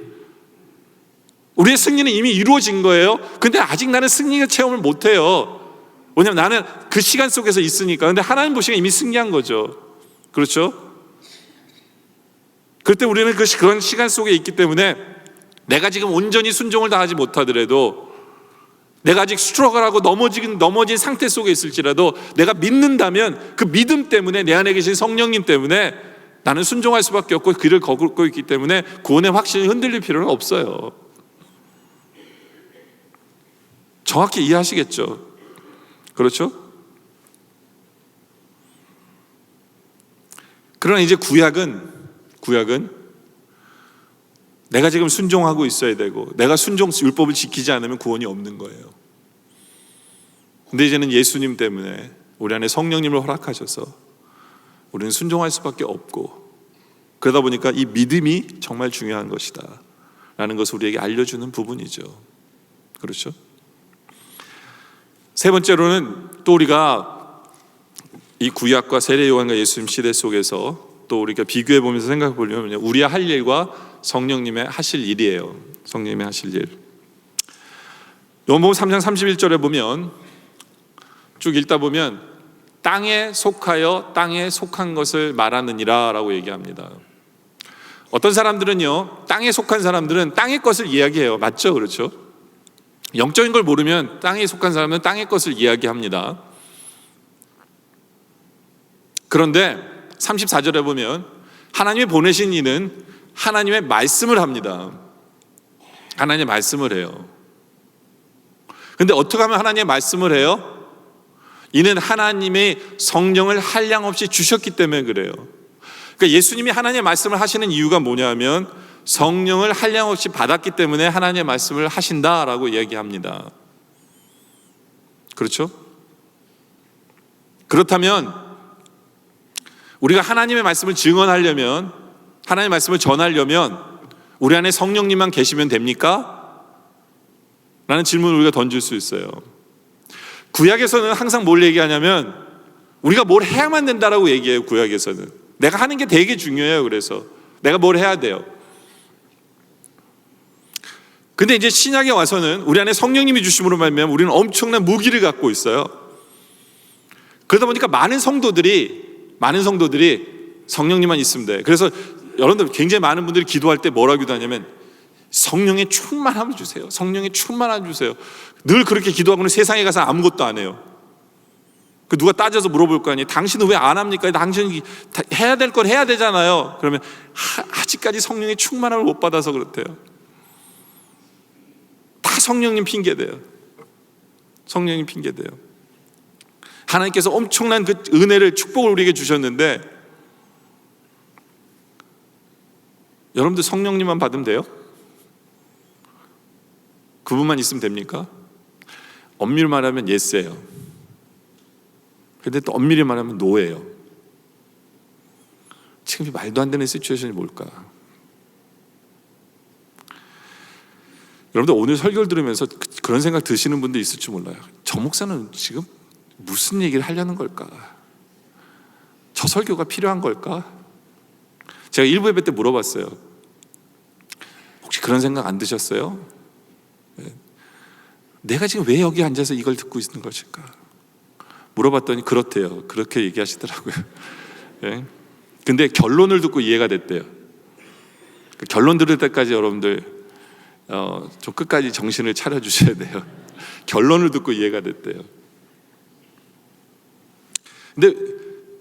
우리의 승리는 이미 이루어진 거예요. 근데 아직 나는 승리의 체험을 못해요. 왜냐하면 나는 그 시간 속에서 있으니까. 근데 하나님 보시기에 이미 승리한 거죠. 그렇죠? 그럴 때 우리는 그런 시간 속에 있기 때문에 내가 지금 온전히 순종을 다하지 못하더라도, 내가 아직 스트러글하고 넘어진 상태 속에 있을지라도 내가 믿는다면 그 믿음 때문에, 내 안에 계신 성령님 때문에 나는 순종할 수밖에 없고 길을 걷고 있기 때문에 구원의 확신이 흔들릴 필요는 없어요. 정확히 이해하시겠죠? 그렇죠? 그러나 이제 구약은 내가 지금 순종하고 있어야 되고, 내가 율법을 지키지 않으면 구원이 없는 거예요. 근데 이제는 예수님 때문에 우리 안에 성령님을 허락하셔서 우리는 순종할 수밖에 없고, 그러다 보니까 이 믿음이 정말 중요한 것이다 라는 것을 우리에게 알려주는 부분이죠. 그렇죠? 세 번째로는 또 우리가 이 구약과 세례 요한과 예수님 시대 속에서 또 우리가 비교해 보면서 생각해 보려면 우리가 할 일과 성령님의 하실 일이에요. 성령님의 하실 일. 요한복음 3장 31절에 보면 쭉 읽다 보면 땅에 속하여 땅에 속한 것을 말하느니라 라고 얘기합니다. 어떤 사람들은요, 땅에 속한 사람들은 땅의 것을 이야기해요. 맞죠? 그렇죠? 영적인 걸 모르면 땅에 속한 사람은 땅의 것을 이야기합니다. 그런데 34절에 보면 하나님이 보내신 이는 하나님의 말씀을 합니다. 하나님의 말씀을 해요. 근데 어떻게 하면 하나님의 말씀을 해요? 이는 하나님의 성령을 한량없이 주셨기 때문에 그래요. 그러니까 예수님이 하나님의 말씀을 하시는 이유가 뭐냐면 성령을 한량없이 받았기 때문에 하나님의 말씀을 하신다라고 얘기합니다. 그렇죠? 그렇다면 우리가 하나님의 말씀을 증언하려면, 하나님의 말씀을 전하려면 우리 안에 성령님만 계시면 됩니까? 라는 질문을 우리가 던질 수 있어요. 구약에서는 항상 뭘 얘기하냐면 우리가 뭘 해야만 된다라고 얘기해요. 구약에서는 내가 하는 게 되게 중요해요. 그래서 내가 뭘 해야 돼요. 근데 이제 신약에 와서는 우리 안에 성령님이 주심으로 말미암아 우리는 엄청난 무기를 갖고 있어요. 그러다 보니까 많은 성도들이 성령님만 있으면 돼. 그래서 여러분들 굉장히 많은 분들이 기도할 때 뭐라고 기도하냐면 성령의 충만함을 주세요. 성령의 충만함을 주세요. 늘 그렇게 기도하고는 세상에 가서 아무것도 안 해요. 그 누가 따져서 물어볼 거 아니에요. 당신은 왜 안 합니까? 당신이 해야 될 걸 해야 되잖아요. 그러면 아직까지 성령의 충만함을 못 받아서 그렇대요. 다 성령님 핑계대요. 성령님 핑계대요. 하나님께서 엄청난 그 은혜를, 축복을 우리에게 주셨는데 여러분들 성령님만 받으면 돼요? 그분만 있으면 됩니까? 엄밀히 말하면 예스예요. 근데 또 엄밀히 말하면 노예요. 지금 이 말도 안 되는 시츄에이션이 뭘까? 여러분들 오늘 설교를 들으면서 그런 생각 드시는 분도 있을지 몰라요. 저 목사는 지금 무슨 얘기를 하려는 걸까? 저 설교가 필요한 걸까? 제가 일부 예배 때 물어봤어요. 혹시 그런 생각 안 드셨어요? 내가 지금 왜 여기 앉아서 이걸 듣고 있는 것일까? 물어봤더니 그렇대요. 그렇게 얘기하시더라고요. 예. 근데 결론을 듣고 이해가 됐대요. 그 결론 들을 때까지 여러분들 좀 끝까지 정신을 차려주셔야 돼요. 결론을 듣고 이해가 됐대요. 근데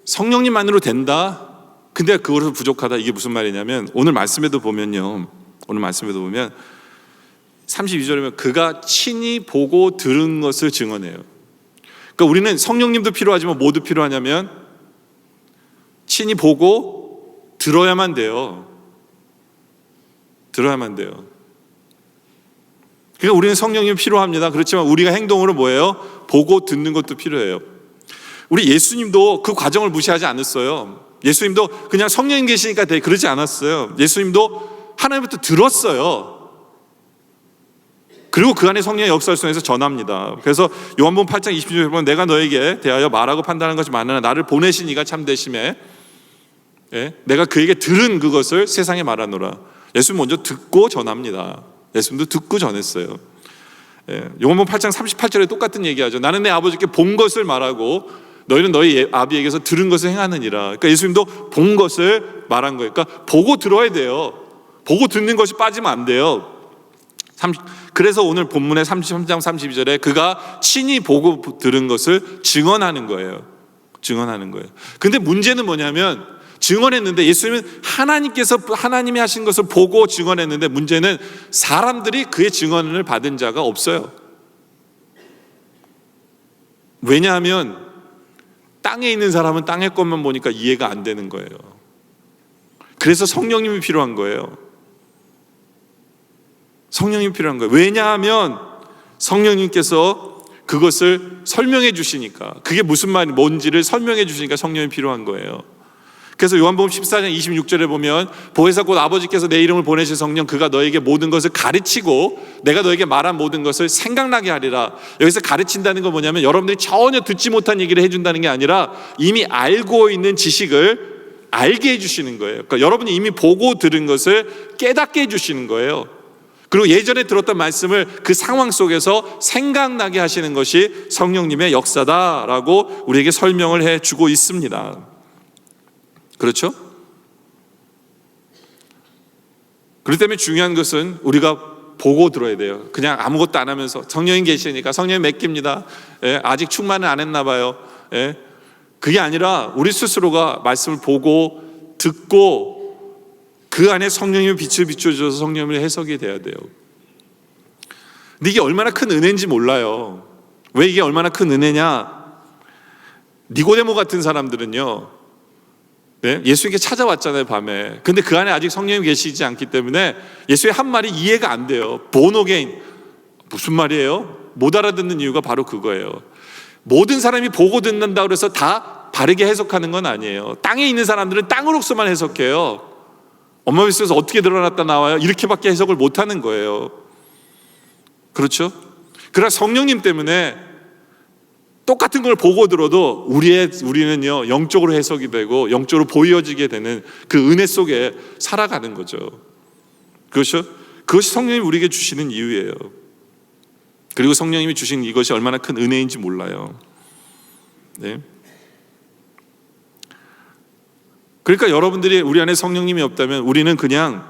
성령님만으로 된다? 근데 그거로 부족하다. 이게 무슨 말이냐면 오늘 말씀에도 보면 32절이면 그가 친히 보고 들은 것을 증언해요. 그러니까 우리는 성령님도 필요하지만 뭐도 필요하냐면 친히 보고 들어야만 돼요. 들어야만 돼요. 그러니까 우리는 성령님이 필요합니다. 그렇지만 우리가 행동으로 뭐예요? 보고 듣는 것도 필요해요. 우리 예수님도 그 과정을 무시하지 않았어요. 예수님도 그냥 성령님 계시니까 돼 그러지 않았어요. 예수님도 하나님부터 들었어요. 그리고 그 안에 성령의 역사를 통해서 전합니다. 그래서 요한복음 8장 20절에 보면 내가 너에게 대하여 말하고 판단하는 것이 많으나 나를 보내신 이가 참되심에 내가 그에게 들은 그것을 세상에 말하노라. 예수님 먼저 듣고 전합니다. 예수님도 듣고 전했어요. 요한복음 8장 38절에 똑같은 얘기하죠. 나는 내 아버지께 본 것을 말하고 너희는 너희 아비에게서 들은 것을 행하느니라. 그러니까 예수님도 본 것을 말한 거예요. 그러니까 보고 들어야 돼요. 보고 듣는 것이 빠지면 안 돼요. 그래서 오늘 본문의 33장 32절에 그가 친히 보고 들은 것을 증언하는 거예요. 증언하는 거예요. 근데 문제는 뭐냐면 증언했는데 예수님은 하나님이 하신 것을 보고 증언했는데 문제는 사람들이 그의 증언을 받은 자가 없어요. 왜냐하면 땅에 있는 사람은 땅의 것만 보니까 이해가 안 되는 거예요. 그래서 성령님이 필요한 거예요. 성령님이 필요한 거예요. 왜냐하면 성령님께서 그것을 설명해 주시니까, 그게 무슨 말이 뭔지를 설명해 주시니까 성령이 필요한 거예요. 그래서 요한복음 14장 26절에 보면 보혜사 곧 아버지께서 내 이름을 보내실 성령 그가 너에게 모든 것을 가르치고 내가 너에게 말한 모든 것을 생각나게 하리라. 여기서 가르친다는 건 뭐냐면 여러분들이 전혀 듣지 못한 얘기를 해준다는 게 아니라 이미 알고 있는 지식을 알게 해주시는 거예요. 그러니까 여러분이 이미 보고 들은 것을 깨닫게 해주시는 거예요. 그리고 예전에 들었던 말씀을 그 상황 속에서 생각나게 하시는 것이 성령님의 역사다라고 우리에게 설명을 해주고 있습니다. 그렇죠? 그렇기 때문에 중요한 것은 우리가 보고 들어야 돼요. 그냥 아무것도 안 하면서 성령님 계시니까 성령님 맡깁니다. 아직 충만을 안 했나 봐요. 그게 아니라 우리 스스로가 말씀을 보고 듣고 그 안에 성령님의 빛을 비춰줘서 성령님의 해석이 돼야 돼요. 근데 이게 얼마나 큰 은혜인지 몰라요. 왜 이게 얼마나 큰 은혜냐? 니고데모 같은 사람들은요, 예수님께 찾아왔잖아요, 밤에. 근데 그 안에 아직 성령님이 계시지 않기 때문에 예수의 한 말이 이해가 안 돼요. born again 무슨 말이에요? 못 알아듣는 이유가 바로 그거예요. 모든 사람이 보고 듣는다고 해서 다 바르게 해석하는 건 아니에요. 땅에 있는 사람들은 땅으로서만 해석해요. 엄마 뱃속에서 어떻게 드러났다 나와요? 이렇게밖에 해석을 못하는 거예요. 그렇죠? 그러나 성령님 때문에 똑같은 걸 보고 들어도 우리는요 영적으로 해석이 되고 영적으로 보여지게 되는 그 은혜 속에 살아가는 거죠. 그렇죠? 그것이 성령님이 우리에게 주시는 이유예요. 그리고 성령님이 주신 이것이 얼마나 큰 은혜인지 몰라요. 네. 그러니까 여러분들이 우리 안에 성령님이 없다면 우리는 그냥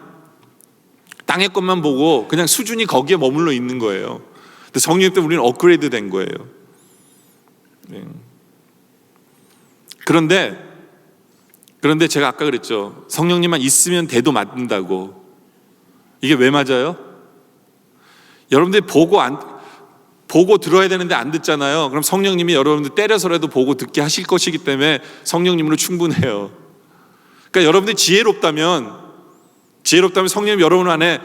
땅의 것만 보고 그냥 수준이 거기에 머물러 있는 거예요. 근데 성령 때문에 우리는 업그레이드 된 거예요. 네. 그런데 제가 아까 그랬죠. 성령님만 있으면 돼도 맞는다고. 이게 왜 맞아요? 여러분들이 보고 들어야 되는데 안 듣잖아요. 그럼 성령님이 여러분들 때려서라도 보고 듣게 하실 것이기 때문에 성령님으로 충분해요. 그러니까 여러분들이 지혜롭다면 성령님 여러분 안에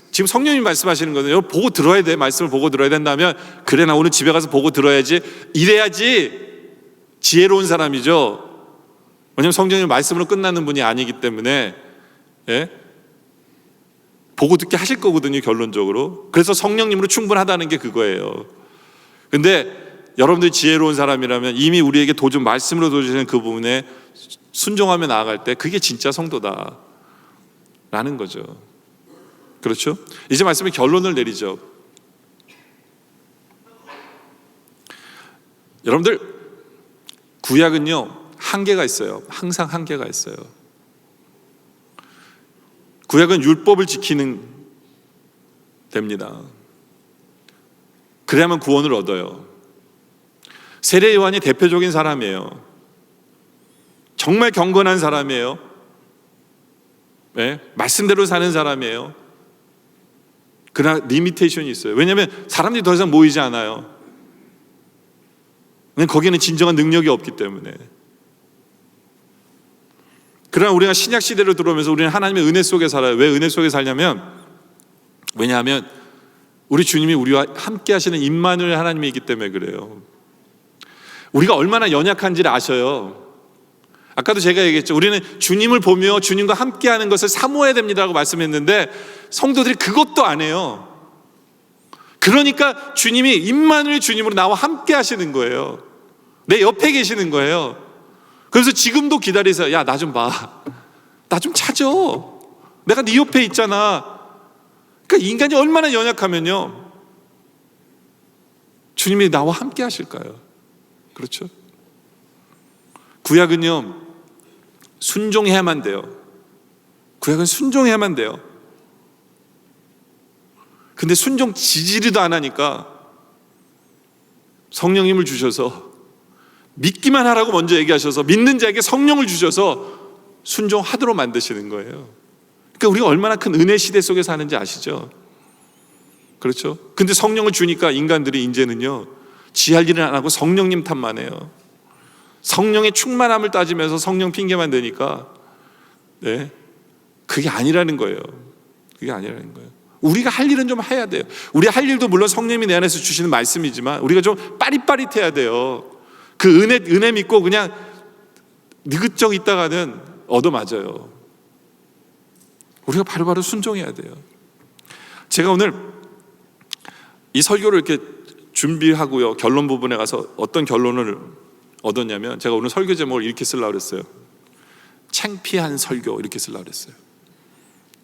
지금 성령님이 말씀하시는 거예요. 보고 들어야 돼. 말씀을 보고 들어야 된다면 그래 나 오늘 집에 가서 보고 들어야지. 이래야지 지혜로운 사람이죠. 왜냐하면 성령님 말씀으로 끝나는 분이 아니기 때문에 보고 듣게 하실 거거든요. 결론적으로. 그래서 성령님으로 충분하다는 게 그거예요. 근데 여러분들이 지혜로운 사람이라면 이미 우리에게 말씀으로 도와주시는 그 부분에 순종하며 나아갈 때 그게 진짜 성도다 라는 거죠. 그렇죠? 이제 말씀의 결론을 내리죠. 여러분들 구약은요 한계가 있어요. 항상 한계가 있어요. 구약은 율법을 지키는 됩니다. 그래야만 구원을 얻어요. 세례 요한이 대표적인 사람이에요. 정말 경건한 사람이에요. 말씀대로 사는 사람이에요. 그러나 리미테이션이 있어요. 왜냐하면 사람들이 더 이상 모이지 않아요. 거기에는 진정한 능력이 없기 때문에. 그러나 우리가 신약 시대로 들어오면서 우리는 하나님의 은혜 속에 살아요. 왜 은혜 속에 살냐면 왜냐하면 우리 주님이 우리와 함께 하시는 임마누엘 하나님이기 때문에 그래요. 우리가 얼마나 연약한지를 아셔요. 아까도 제가 얘기했죠. 우리는 주님을 보며 주님과 함께하는 것을 사모해야 됩니다라고 말씀했는데 성도들이 그것도 안 해요. 그러니까 주님이 임마누엘 주님으로 나와 함께 하시는 거예요. 내 옆에 계시는 거예요. 그래서 지금도 기다리세요. 야, 나 좀 봐. 나 좀 찾아. 내가 네 옆에 있잖아. 그러니까 인간이 얼마나 연약하면요 주님이 나와 함께 하실까요? 그렇죠? 구약은요 순종해야만 돼요. 구약은 순종해야만 돼요. 근데 순종 지지리도 안 하니까 성령님을 주셔서 믿기만 하라고 먼저 얘기하셔서 믿는 자에게 성령을 주셔서 순종하도록 만드시는 거예요. 그러니까 우리가 얼마나 큰 은혜 시대 속에 사는지 아시죠? 그렇죠? 근데 성령을 주니까 인간들이 이제는요 지할 일은 안 하고 성령님 탓만 해요. 성령의 충만함을 따지면서 성령 핑계만 대니까 그게 아니라는 거예요. 그게 아니라는 거예요. 우리가 할 일은 좀 해야 돼요. 우리 할 일도 물론 성령님이 내 안에서 주시는 말씀이지만 우리가 좀 빠릿빠릿해야 돼요. 그 은혜 믿고 그냥 느긋적 있다가는 얻어맞아요. 우리가 바로바로 순종해야 돼요. 제가 오늘 이 설교를 이렇게 준비하고요, 결론 부분에 가서 어떤 결론을 얻었냐면, 제가 오늘 설교 제목을 이렇게 쓰려고 그랬어요. 창피한 설교, 이렇게 쓰려고 그랬어요.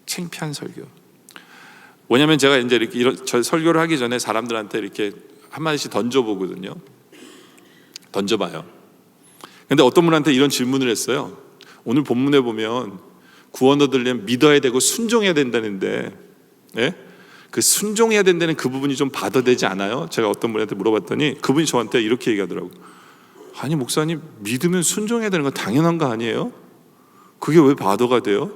창피한 설교. 뭐냐면 제가 이제 이렇게 저 설교를 하기 전에 사람들한테 이렇게 한마디씩 던져보거든요. 던져봐요. 근데 어떤 분한테 이런 질문을 했어요. 오늘 본문에 보면 구원 얻으려면 믿어야 되고 순종해야 된다는데, 예? 그 순종해야 된다는 그 부분이 좀 받아되지 않아요? 제가 어떤 분한테 물어봤더니 그분이 저한테 이렇게 얘기하더라고요. 아니 목사님, 믿으면 순종해야 되는 건 당연한 거 아니에요? 그게 왜 바더가 돼요?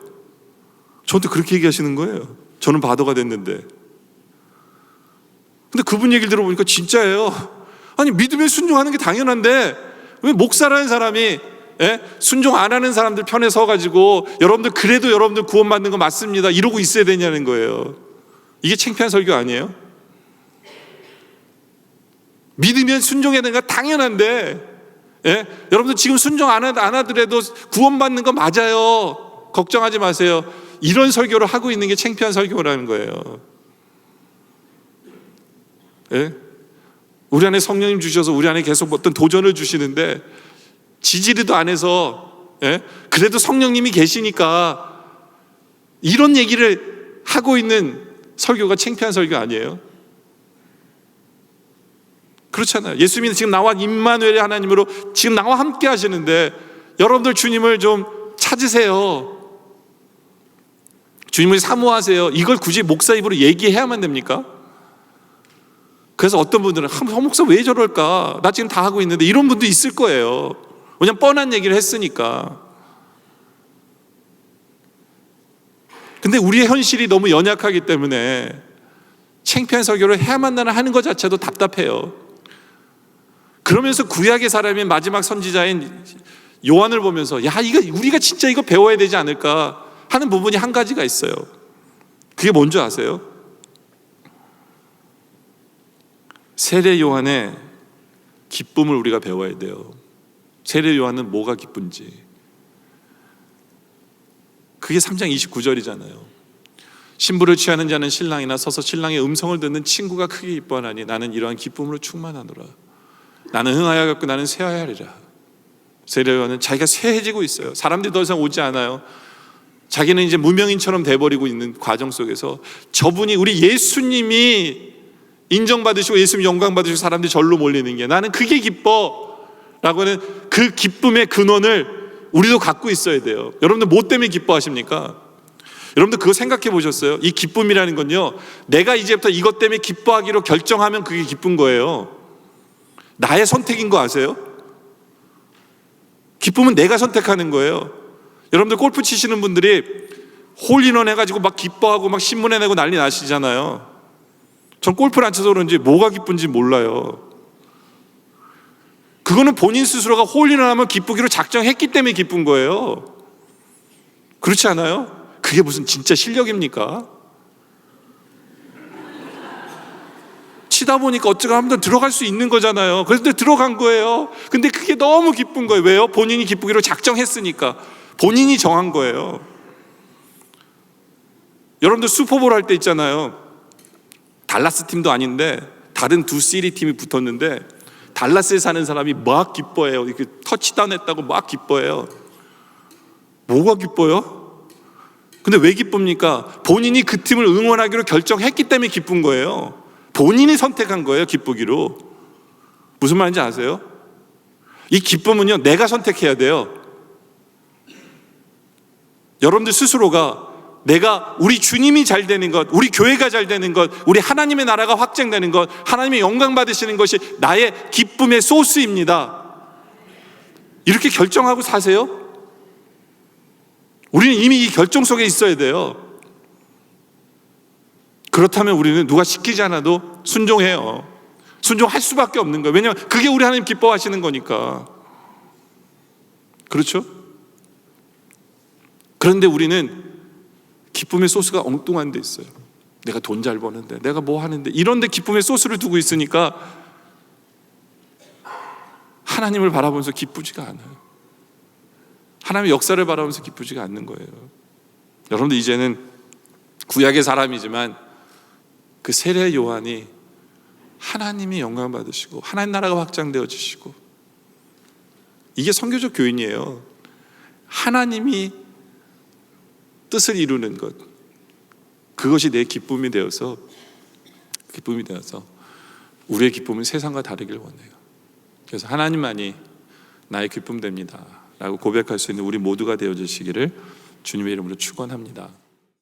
저한테 그렇게 얘기하시는 거예요. 저는 바더가 됐는데. 근데 그분 얘기를 들어보니까 진짜예요. 아니 믿으면 순종하는 게 당연한데 왜 목사라는 사람이, 예? 순종 안 하는 사람들 편에 서가지고 여러분들 그래도 여러분들 구원받는 거 맞습니다 이러고 있어야 되냐는 거예요. 이게 창피한 설교 아니에요? 믿으면 순종해야 되는 거 당연한데, 예? 여러분들 지금 순종 안 하더라도 구원받는 거 맞아요. 걱정하지 마세요. 이런 설교를 하고 있는 게 창피한 설교라는 거예요. 예? 우리 안에 성령님 주셔서 우리 안에 계속 어떤 도전을 주시는데 지지리도 안 해서, 예? 그래도 성령님이 계시니까 이런 얘기를 하고 있는 설교가 창피한 설교 아니에요? 그렇잖아요. 예수님이 지금 나와 임마누엘의 하나님으로 지금 나와 함께 하시는데 여러분들 주님을 좀 찾으세요. 주님을 사모하세요. 이걸 굳이 목사 입으로 얘기해야만 됩니까? 그래서 어떤 분들은 목사 왜 저럴까? 나 지금 다 하고 있는데, 이런 분도 있을 거예요. 왜냐면 뻔한 얘기를 했으니까. 근데 우리의 현실이 너무 연약하기 때문에 창피한 설교를 해야만 하는 것 자체도 답답해요. 그러면서 구약의 사람인 마지막 선지자인 요한을 보면서 야, 이거 우리가 진짜 이거 배워야 되지 않을까 하는 부분이 한 가지가 있어요. 그게 뭔지 아세요? 세례 요한의 기쁨을 우리가 배워야 돼요. 세례 요한은 뭐가 기쁜지. 그게 3장 29절이잖아요. 신부를 취하는 자는 신랑이나 서서 신랑의 음성을 듣는 친구가 크게 기뻐하나니 나는 이러한 기쁨으로 충만하노라. 나는 흥하여갖고 나는 쇠하여 하리라. 세례 요한은 자기가 쇠해지고 있어요. 사람들이 더 이상 오지 않아요. 자기는 이제 무명인처럼 돼버리고 있는 과정 속에서 저분이, 우리 예수님이 인정받으시고 예수님 영광 받으시고 사람들이 절로 몰리는 게, 나는 그게 기뻐 라고 하는 그 기쁨의 근원을 우리도 갖고 있어야 돼요. 여러분들 뭐 때문에 기뻐하십니까? 여러분들 그거 생각해 보셨어요? 이 기쁨이라는 건요, 내가 이제부터 이것 때문에 기뻐하기로 결정하면 그게 기쁜 거예요. 나의 선택인 거 아세요? 기쁨은 내가 선택하는 거예요. 여러분들 골프 치시는 분들이 홀인원 해가지고 막 기뻐하고 막 신문에 내고 난리 나시잖아요. 전 골프를 안 쳐서 그런지 뭐가 기쁜지 몰라요. 그거는 본인 스스로가 홀인원 하면 기쁘기로 작정했기 때문에 기쁜 거예요. 그렇지 않아요? 그게 무슨 진짜 실력입니까? 치다 보니까 어쩌가 하면 들어갈 수 있는 거잖아요. 그래서 들어간 거예요. 근데 그게 너무 기쁜 거예요. 왜요? 본인이 기쁘기로 작정했으니까. 본인이 정한 거예요. 여러분들 슈퍼볼 할 때 있잖아요. 달라스 팀도 아닌데 다른 두 시리 팀이 붙었는데 달라스에 사는 사람이 막 기뻐해요. 이렇게 터치다운 했다고 막 기뻐해요. 뭐가 기뻐요? 근데 왜 기쁩니까? 본인이 그 팀을 응원하기로 결정했기 때문에 기쁜 거예요. 본인이 선택한 거예요, 기쁘기로. 무슨 말인지 아세요? 이 기쁨은요, 내가 선택해야 돼요. 여러분들 스스로가 내가, 우리 주님이 잘 되는 것, 우리 교회가 잘 되는 것, 우리 하나님의 나라가 확장되는 것, 하나님의 영광 받으시는 것이 나의 기쁨의 소스입니다. 이렇게 결정하고 사세요? 우리는 이미 이 결정 속에 있어야 돼요. 그렇다면 우리는 누가 시키지 않아도 순종해요. 순종할 수밖에 없는 거예요. 왜냐하면 그게 우리 하나님 기뻐하시는 거니까. 그렇죠? 그런데 우리는 기쁨의 소스가 엉뚱한 데 있어요. 내가 돈 잘 버는데, 내가 뭐 하는데, 이런 데 기쁨의 소스를 두고 있으니까 하나님을 바라보면서 기쁘지가 않아요. 하나님의 역사를 바라보면서 기쁘지가 않는 거예요. 여러분들 이제는 구약의 사람이지만 그 세례 요한이 하나님이 영광 받으시고 하나님 나라가 확장되어지시고, 이게 선교적 교인이에요. 하나님이 뜻을 이루는 것, 그것이 내 기쁨이 되어서 우리의 기쁨은 세상과 다르길 원해요. 그래서 하나님만이 나의 기쁨 됩니다 라고 고백할 수 있는 우리 모두가 되어주시기를 주님의 이름으로 축원합니다.